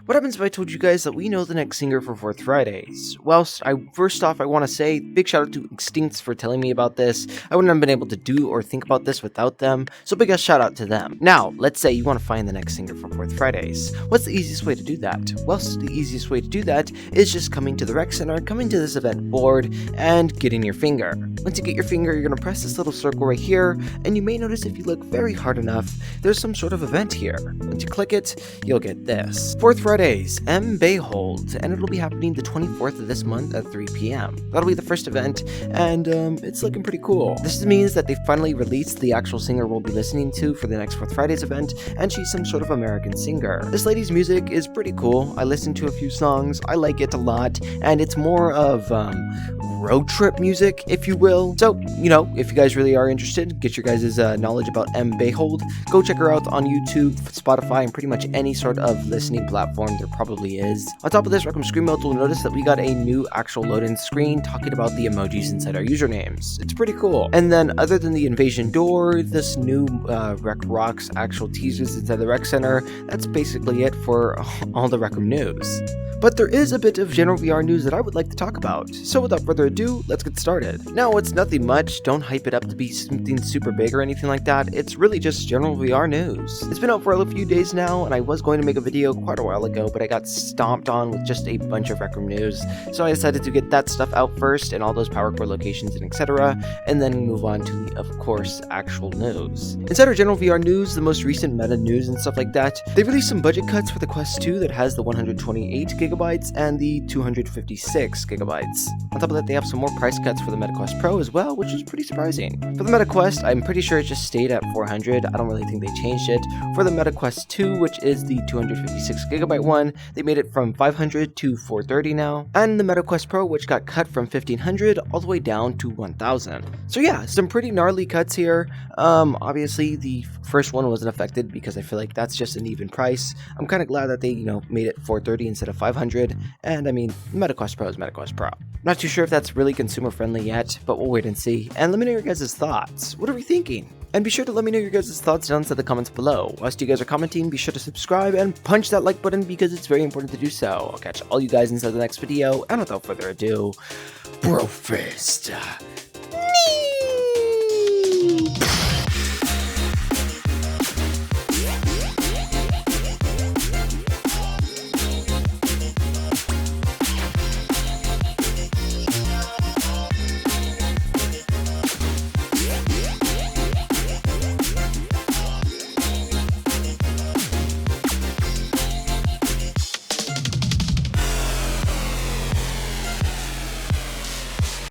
What happens if I told you guys that we know the next singer for 4th Fridays? Well, first off, I want to say big shout out to Extincts for telling me about this. I wouldn't have been able to do or think about this without them, so big ass shout out to them. Now, let's say you want to find the next singer for 4th Fridays. What's the easiest way to do that? Well, the easiest way to do that is just coming to the rec center, coming to this event board, and getting your finger. Once you get your finger, you're going to press this little circle right here, and you may notice if you look very hard enough, there's some sort of event here. Once you click it, you'll get this. 4th Fridays, BABEY holds, and it'll be happening the 24th of this month at 3 p.m. That'll be the first event, and it's looking pretty cool. This means that they finally released the actual singer we'll be listening to for the next 4th Fridays event, and she's some sort of American singer. This lady's music is pretty cool. I listened to a few songs, I like it a lot, and it's more of road trip music, if you will. So, if you guys really are interested, get your guys' knowledge about BABEY hold, go check her out on YouTube, Spotify, and pretty much any sort of listening platform there probably is. On top of this, Recroom screen mode, you'll notice that we got a new actual load-in screen talking about the emojis inside our usernames. It's pretty cool. And then, other than the invasion door, this new Rec Rocks actual teasers inside the rec center, that's basically it for all the Recroom news. But there is a bit of general VR news that I would like to talk about, so without further ado, let's get started. Now, it's nothing much, don't hype it up to be something super big or anything like that, it's really just general VR news. It's been out for a few days now, and I was going to make a video quite a while ago, but I got stomped on with just a bunch of Recroom news, so I decided to get that stuff out first, and all those power core locations and etc., and then move on to the, of course, actual news. Inside our general VR news, the most recent meta news and stuff like that, they released some budget cuts for the Quest 2 that has the 128GB and the 256GB. On top of that, they have some more price cuts for the MetaQuest Pro as well, which is pretty surprising. For the MetaQuest, I'm pretty sure it just stayed at 400. I don't really think they changed it. For the MetaQuest 2, which is the 256GB one, they made it from 500 to 430 now. And the MetaQuest Pro, which got cut from 1500 all the way down to 1000. So yeah, some pretty gnarly cuts here. Obviously, the first one wasn't affected because I feel like that's just an even price. I'm kind of glad that they, made it 430 instead of 500. And I mean, MetaQuest Pro is MetaQuest Pro. Not too sure if that's really consumer friendly yet, but we'll wait and see. And let me know your guys' thoughts. What are we thinking? And be sure to let me know your guys' thoughts down in the comments below. Whilst you guys are commenting, be sure to subscribe and punch that like button because it's very important to do so. I'll catch all you guys inside the next video, and without further ado, Brofist.